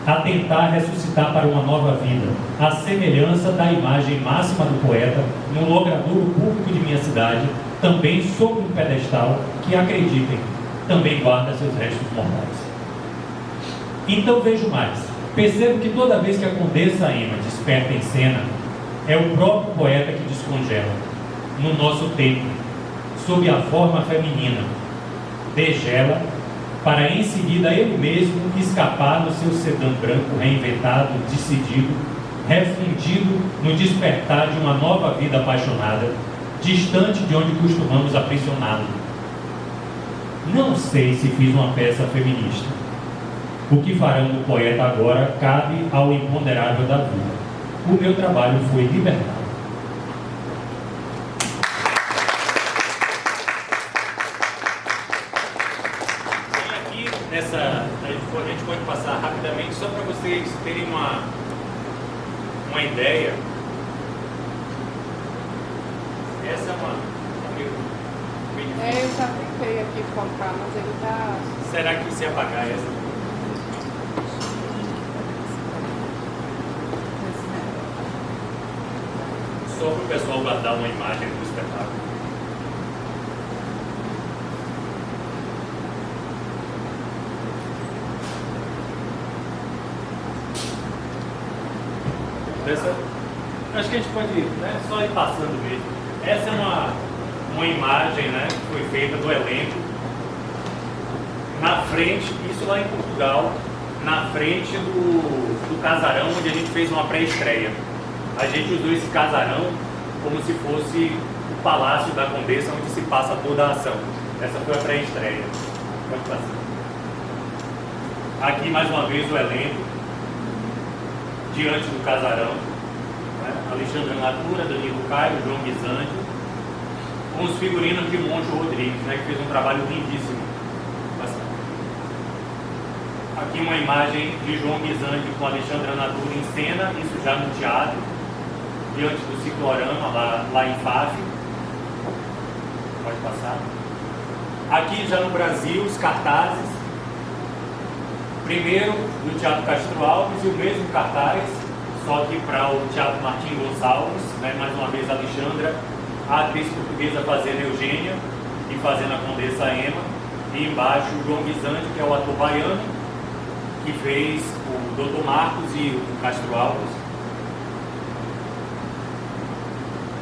a tentar ressuscitar para uma nova vida, a semelhança da imagem máxima do poeta no logradouro público de minha cidade, também sobre um pedestal que, acreditem, também guarda seus restos mortais. Então vejo mais. Percebo que toda vez que a Condessa Emma desperta em cena, é o próprio poeta que descongela, no nosso tempo, sob a forma feminina, degela, para em seguida ele mesmo escapar do seu sedã branco reinventado, decidido, refundido no despertar de uma nova vida apaixonada, distante de onde costumamos aprisioná-lo. Não sei se fiz uma peça feminista. O que farão do poeta agora cabe ao imponderável da vida. O meu trabalho foi libertado. A gente pode passar rapidamente, só para vocês terem uma ideia. Essa é uma meio eu já tentei aqui focar, mas ele tá... Será que se apagar essa? só para o pessoal guardar uma imagem do espetáculo. Acho que a gente pode só ir passando mesmo. Essa é uma imagem, né, que foi feita do elenco. Na frente, isso lá em Portugal, na frente do casarão onde a gente fez uma pré-estreia. A gente usou esse casarão como se fosse o palácio da Condessa, onde se passa toda a ação. Essa foi a pré-estreia. Pode passar. Aqui mais uma vez o elenco, diante do casarão. Alexandre Natura, Danilo Caio, João Guisante, com os figurinos de Monte Rodrigues, que fez um trabalho lindíssimo. Aqui uma imagem de João Guisante com Alexandre Natura em cena, isso já no teatro, diante do ciclorama lá em Faf. Pode passar. Aqui já no Brasil, os cartazes. Primeiro do Teatro Castro Alves e o mesmo cartaz, só que para o Teatro Martim Gonçalves, mais uma vez a Alexandra, a atriz portuguesa fazendo Eugênia e fazendo a Condessa Emma, e embaixo o João Guisante, que é o ator baiano, que fez o Dr. Marcos e o Castro Alves.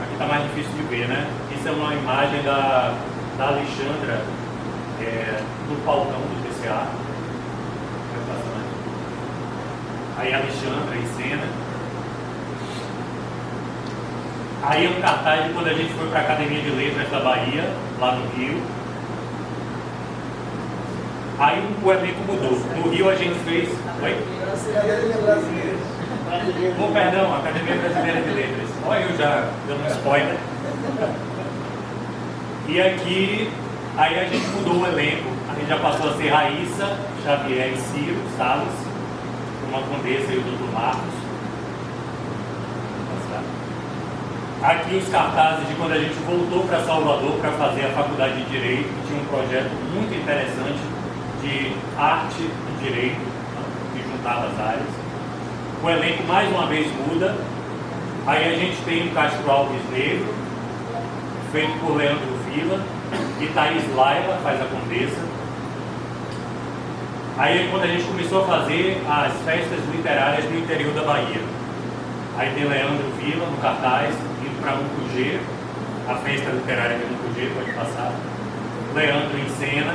Aqui está mais difícil de ver, né? Isso é uma imagem da Alexandra no palcão do TCA. Aí a Alexandra em cena. Aí é um cartaz de quando a gente foi para a Academia de Letras da Bahia, lá no Rio. Aí o elenco mudou. No Rio a gente fez. Oi? Oh, perdão, Academia Brasileira de Letras. Olha, eu já dando um spoiler. E aqui, aí a gente mudou o elenco. A gente já passou a ser Raíssa, Xavier e Ciro Salles, uma Condessa e o Dr. Marcos. Aqui os cartazes de quando a gente voltou para Salvador para fazer a faculdade de Direito, que tinha um projeto muito interessante de arte e direito, que juntava as áreas. O elenco mais uma vez muda. Aí a gente tem o Castro Alves Negro, feito por Leandro Vila, e Thaís Laila faz a Condessa. Aí quando a gente começou a fazer as festas literárias do interior da Bahia. Aí tem Leandro Vila no cartaz, indo para Mucugê, a festa literária de Mucugê, pode passar. Leandro em cena.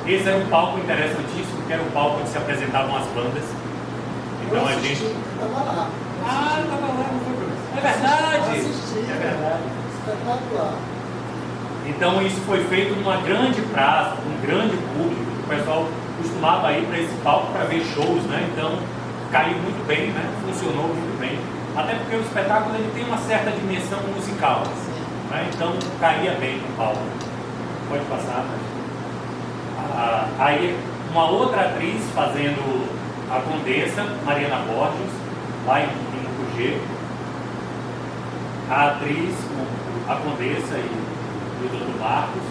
Esse era um palco interessantíssimo, que era um palco onde se apresentavam as bandas. Então a gente. Estava lá. Ah, estava lá, não foi problema. É verdade! Assisti. É verdade. Espetacular. Então isso foi feito numa grande praça, com um grande público. O pessoal costumava ir para esse palco para ver shows, né? Então caiu muito bem, né? Funcionou muito bem. Até porque o espetáculo ele tem uma certa dimensão musical, né? Então caía bem no palco. Pode passar. Aí uma outra atriz fazendo a Condessa, Mariana Borges, lá em Mucugê. A atriz, a Condessa e o Dr. Marcos.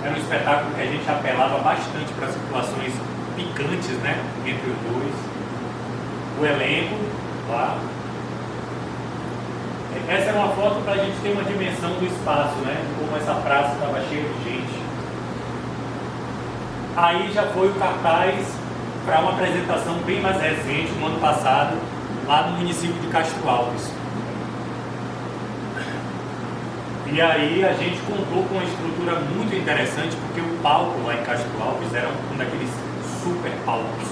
Era um espetáculo que a gente apelava bastante para situações picantes, né, entre os dois. O elenco, lá. Essa é uma foto para a gente ter uma dimensão do espaço, né, como essa praça estava cheia de gente. Aí já foi o cartaz para uma apresentação bem mais recente, no ano passado, lá no município de Castro Alves. E aí a gente contou com uma estrutura muito interessante, porque o palco lá em Castro Alves era um daqueles super palcos.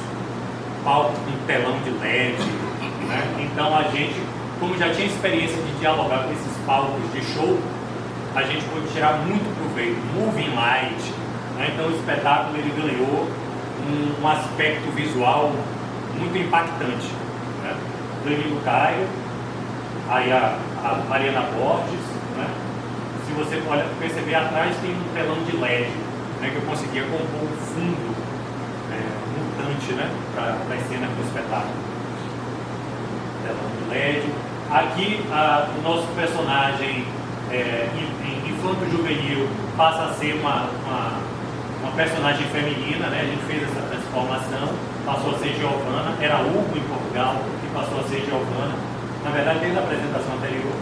Palco com telão de LED, né? Então a gente, como já tinha experiência de dialogar com esses palcos de show, a gente pôde tirar muito proveito, moving light, né? Então o espetáculo ele ganhou um aspecto visual muito impactante, né? Danilo Caio, aí a Mariana Borges, né? Se você olha, perceber atrás tem um telão de LED, né, que eu conseguia compor um fundo mutante, né, para as cenas do espetáculo. Telão de LED. Aqui o nosso personagem infanto juvenil passa a ser uma personagem feminina, né? A gente fez essa transformação, passou a ser Giovana, era Hugo em Portugal e passou a ser Giovana. Na verdade, desde a apresentação anterior,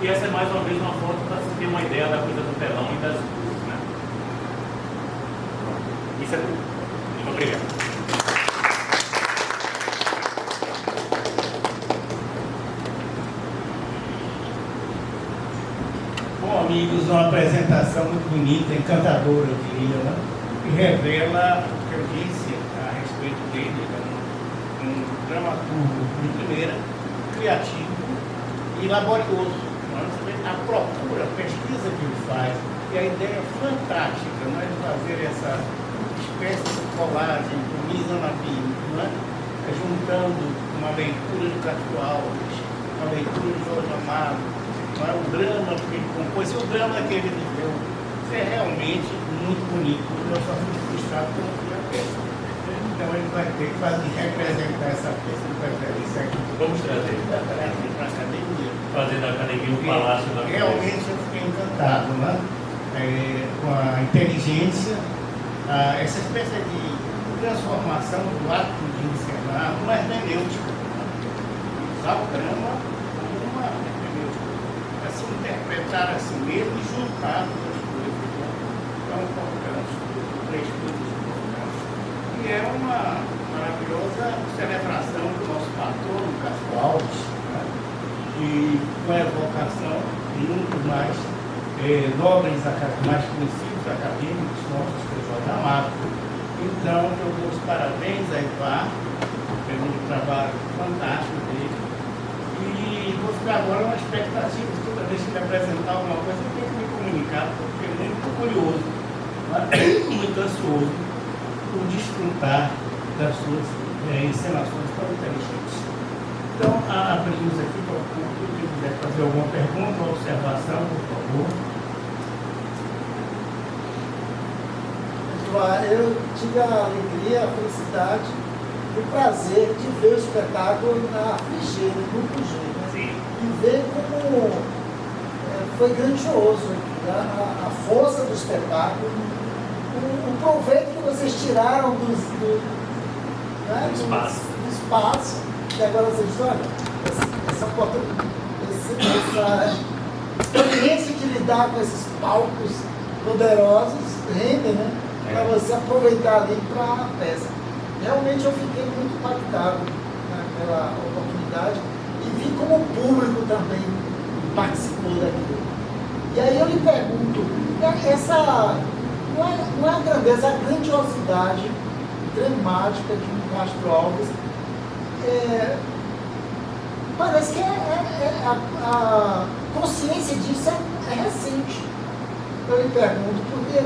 E essa é mais uma vez uma foto para você ter uma ideia da coisa do telão e das luzes, né? Isso é tudo. Muito obrigado. Bom, amigos, uma apresentação muito bonita, encantadora, eu diria, né? Que revela o que eu disse a respeito dele. Um dramaturgo de primeira, criativo e laborioso. Você vê a procura, a pesquisa que ele faz, e a ideia fantástica, não é, de fazer essa espécie de colagem, de mise-en-abîme, não é? Juntando uma leitura de Castro Alves, uma leitura de Jorge Amado, não é? O drama que ele compôs e o drama que ele viveu. Isso é realmente muito bonito. Eu só fui frustrado quando eu fui a peça. Então ele vai ter que representar essa peça de preferência aqui. Vamos trazer. Para a academia. Fazer da academia o palácio da Realmente eu fiquei encantado, né? Com a inteligência, essa espécie de transformação do ato de encenar numa hermenêutica. Usar o drama como uma hermenêutica. Assim, interpretar a si mesmo e juntar as coisas. Tão importantes, três coisas importantes. E é uma maravilhosa celebração do nosso patrono, Castro Alves, né? E com a evocação de muito mais nobres, mais conhecidos acadêmicos nossos, que é Jorge Amado. Então, eu dou os parabéns a Ivar pelo trabalho fantástico dele. E vou ficar agora uma expectativa de toda vez que ele apresentar alguma coisa, eu tenho que me comunicar, porque eu muito curioso, muito ansioso por desfrutar das suas encenações tão inteligentes. Então, abrimos aqui para o público, quem quiser fazer alguma pergunta ou observação, por favor. Eu tive a alegria, a felicidade e o prazer de ver o espetáculo na FG, no Grupo G, né? Sim. E ver como foi grandioso, né? A força do espetáculo, o proveito que vocês tiraram do espaço, que agora vocês dizem, olha, essa experiência de lidar com esses palcos poderosos rende, né? Para você aproveitar ali para a peça. Realmente eu fiquei muito impactado, né, pela oportunidade e vi como o público também participou daquilo. E aí eu lhe pergunto, essa não é a grandeza, a grandiosidade dramática de um Castro Alves, parece que a consciência disso é recente. Eu lhe pergunto, porque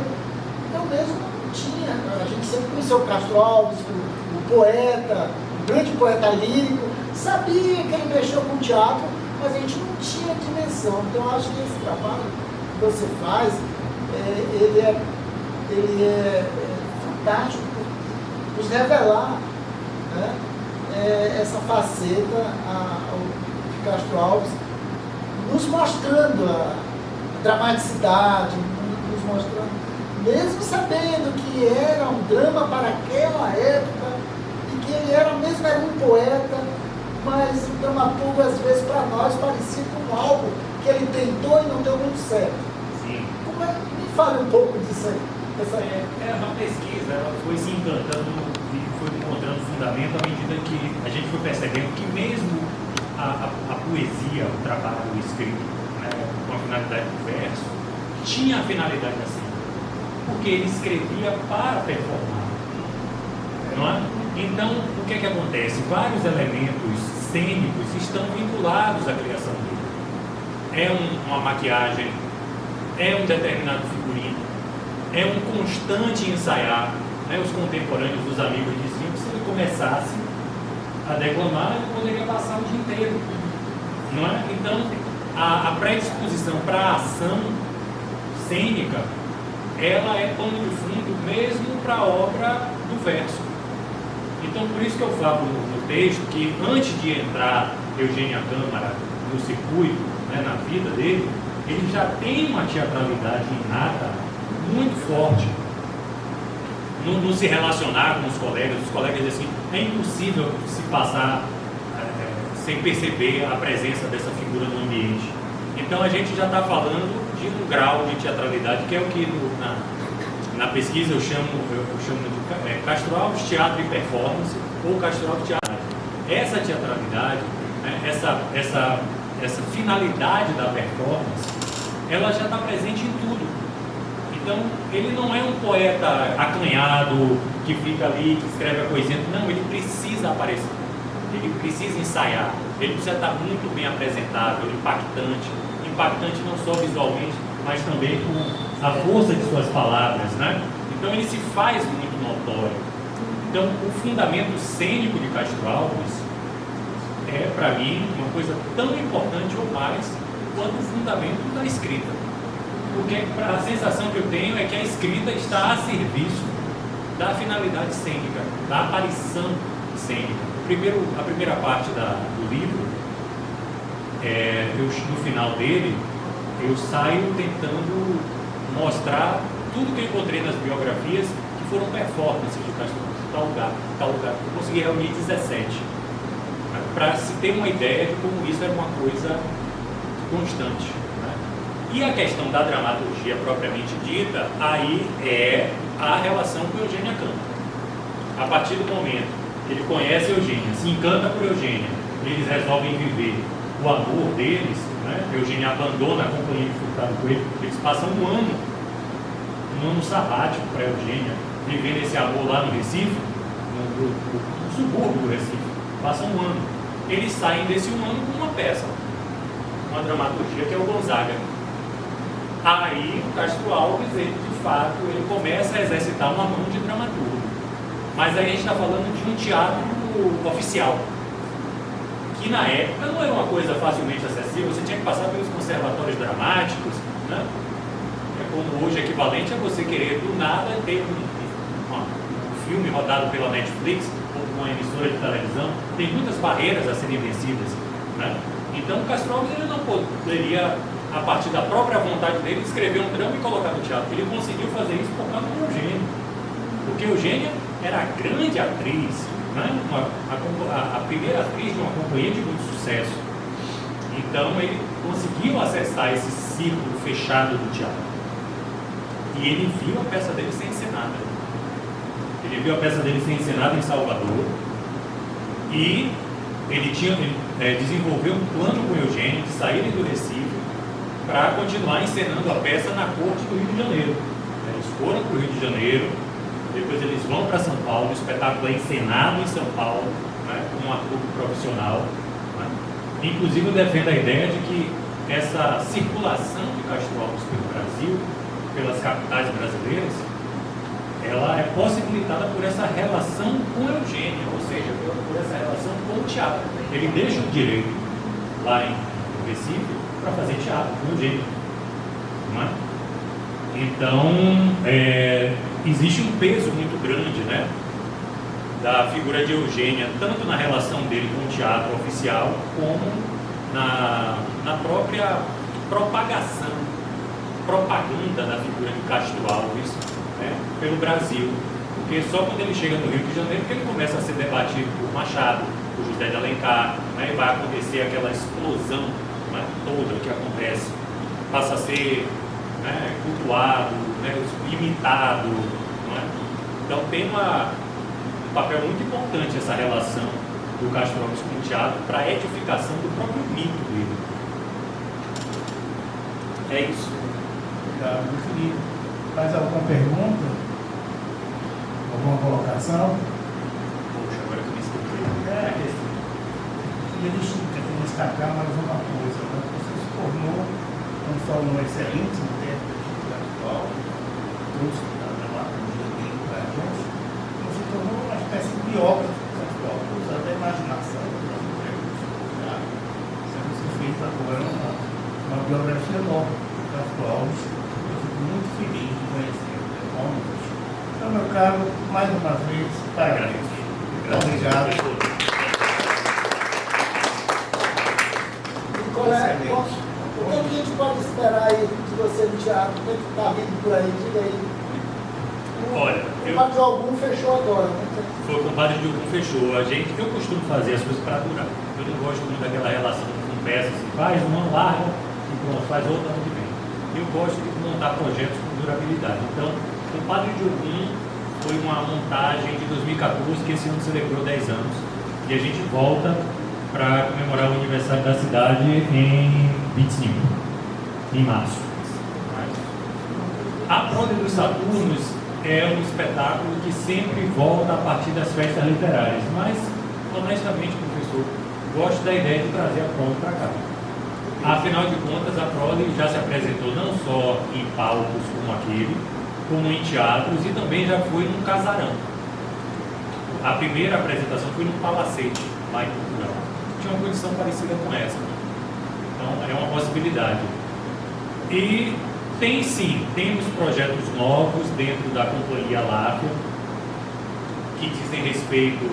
eu mesmo não tinha. A gente sempre conheceu o Castro Alves, o poeta, o grande poeta lírico, sabia que ele mexeu com o teatro, mas a gente não tinha dimensão. Então eu acho que esse trabalho que você faz, ele é fantástico por nos revelar, né, essa faceta de Castro Alves, nos mostrando a dramaticidade, nos mostrando, mesmo sabendo que era um drama para aquela época e que ele era um poeta, mas o dramaturgo às vezes para nós parecia como algo que ele tentou e não deu muito certo. Sim. Me fale um pouco disso aí. É uma pesquisa, ela foi se encantando e foi encontrando fundamento à medida que a gente foi percebendo que mesmo a poesia, o trabalho escrito, né, com a finalidade do verso, tinha a finalidade assim, porque ele escrevia para performar, não é? Então, o que é que acontece? Vários elementos cênicos estão vinculados à criação dele. Uma maquiagem, é um determinado figurino, é um constante ensaiar, né? Os contemporâneos, os amigos diziam que se ele começasse a declamar, ele poderia passar o dia inteiro, não é? Então, a predisposição para a ação cênica, ela é pano de fundo mesmo para a obra do verso. Então, por isso que eu falo no texto que antes de entrar Eugênia Câmara no circuito, né, na vida dele, ele já tem uma teatralidade inata muito forte no se relacionar com os colegas dizem assim, é impossível se passar sem perceber a presença dessa figura no ambiente. Então a gente já está falando de um grau de teatralidade, que é o que na pesquisa eu chamo de Castro Alves Teatro e Performance, ou Castro Alves Teatro. Essa teatralidade, né, essa finalidade da performance, ela já está presente em tudo. Então, ele não é um poeta acanhado, que fica ali, que escreve a poesia. Não, ele precisa aparecer. Ele precisa ensaiar. Ele precisa estar muito bem apresentável, impactante. Impactante não só visualmente, mas também com a força de suas palavras, né? Então, ele se faz muito notório. Então, o fundamento cênico de Castro Alves é, para mim, uma coisa tão importante ou mais quanto o fundamento da escrita. Porque a sensação que eu tenho é que a escrita está a serviço da finalidade cênica, da aparição cênica. A primeira parte do livro, no final dele, eu saio tentando mostrar tudo que eu encontrei nas biografias que foram performances de Castro Alves, tal lugar. Eu consegui reunir 17, para se ter uma ideia de como isso era uma coisa constante. E a questão da dramaturgia propriamente dita, aí é a relação com Eugênia Canta. A partir do momento que ele conhece Eugênia, se encanta por Eugênia, eles resolvem viver o amor deles, né? Eugênia abandona a companhia de Furtado Coelho, eles passam um ano sabático para Eugênia, vivendo esse amor lá no Recife, no subúrbio do Recife, passam um ano. Eles saem desse um ano com uma peça, uma dramaturgia que é o Gonzaga. Aí o Castro Alves, ele de fato, ele começa a exercitar uma mão de dramaturgo. Mas aí a gente está falando de um teatro oficial, que na época não era uma coisa facilmente acessível, você tinha que passar pelos conservatórios dramáticos, né? É como hoje equivalente a você querer do nada ter um filme rodado pela Netflix ou uma emissora de televisão. Tem muitas barreiras a serem vencidas, né? Então o Castro Alves, ele não poderia, a partir da própria vontade dele, escrever um drama e colocar no teatro. Ele conseguiu fazer isso por causa de Eugênia. Porque Eugênia era a grande atriz, né? A primeira atriz de uma companhia de muito sucesso. Então ele conseguiu acessar esse círculo fechado do teatro. E ele viu a peça dele ser encenada. Ele viu a peça dele ser encenada em Salvador. E ele desenvolveu um plano com Eugênia de saírem do Recife para continuar encenando a peça na corte do Rio de Janeiro. Eles foram para o Rio de Janeiro, depois eles vão para São Paulo, o espetáculo é encenado em São Paulo, né, com uma trupe profissional. Né. Inclusive eu defendo a ideia de que essa circulação de Castro Alves pelo Brasil, pelas capitais brasileiras, ela é possibilitada por essa relação com Eugênia, ou seja, por essa relação com o teatro. Ele deixa o direito lá em Recife para fazer teatro com Eugênia. Não é? Então, existe um peso muito grande, né, da figura de Eugênia, tanto na relação dele com o teatro oficial, como na própria propaganda da figura de Castro Alves, né, pelo Brasil. Porque só quando ele chega no Rio de Janeiro que ele começa a ser debatido por Machado, por José de Alencar, né, e vai acontecer aquela explosão, né, toda que acontece, passa a ser, né, cultuado, né, imitado. Né? Então tem um papel muito importante essa relação do Castro Alves com o teatro para a edificação do próprio mito dele. É isso. Obrigado, meu querido. Mais alguma pergunta? Alguma colocação? Poxa, agora que eu me esqueci. Queria destacar mais uma coisa, né? Você se tornou não só um excelente intérprete intelectual, trouxe a dramaturgia dele para a gente, mas se tornou uma espécie de biógrafo intelectual, usando a imaginação das entrevistas. Você fez agora uma biografia nova do Castro Alves. Eu fico muito feliz de conhecer o Performance. Então, meu caro, mais uma vez, parabéns. Obrigado. O que a gente pode esperar aí de você no teatro? O que está vindo por aí? Diga aí. Olha, o Compadre de Algum fechou agora, né? Foi o Compadre de Algum fechou. Eu costumo fazer as coisas para durar. Eu não gosto muito daquela relação com peças, assim, faz uma larga e pronto, faz outro ano que vem. Eu gosto de montar projetos com durabilidade. Então, o Padre de Ogum foi uma montagem de 2014, que esse ano celebrou 10 anos. E a gente volta para comemorar o aniversário da cidade em Bitnim, em março. A Prole dos Saturnos é um espetáculo que sempre volta a partir das festas literárias, mas, honestamente, professor, gosto da ideia de trazer a Prole para cá. Afinal de contas, a Prole já se apresentou não só em palcos como aquele, como em teatros e também já foi num casarão. A primeira apresentação foi num palacete, lá em Portugal. Tinha uma condição parecida com essa. Então, é uma possibilidade. E tem sim, temos projetos novos dentro da Companhia Láfia, que dizem respeito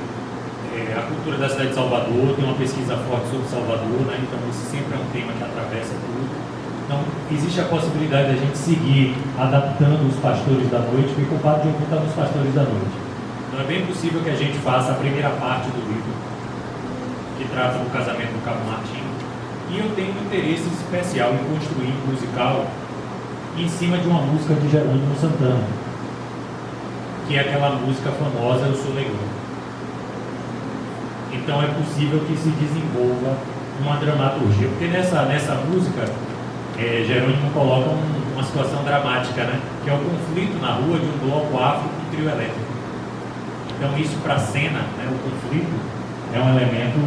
à cultura da cidade de Salvador, tem uma pesquisa forte sobre Salvador, né? Então esse sempre é um tema que atravessa tudo. Então existe a possibilidade de a gente seguir adaptando os Pastores da Noite, porque o Padre de Ogum está nos Pastores da Noite. Então é bem possível que a gente faça a primeira parte do livro, que trata do casamento do Cabo Martim, e eu tenho um interesse especial em construir um musical em cima de uma música de Jerônimo Santana, que é aquela música famosa Eu Sou Negão. Então é possível que se desenvolva uma dramaturgia, porque nessa música Jerônimo coloca uma situação dramática, né? Que é o conflito na rua de um bloco afro com um trio elétrico. Então isso para a cena, né, o conflito, é um elemento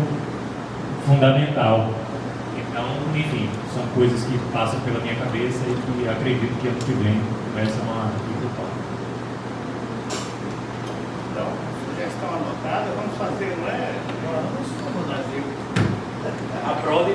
fundamental. Então, enfim, são coisas que passam pela minha cabeça e que acredito que ano que vem começam a ir para o palco. Então, sugestão anotada, vamos fazer, não é? Vamos fazer. A Prole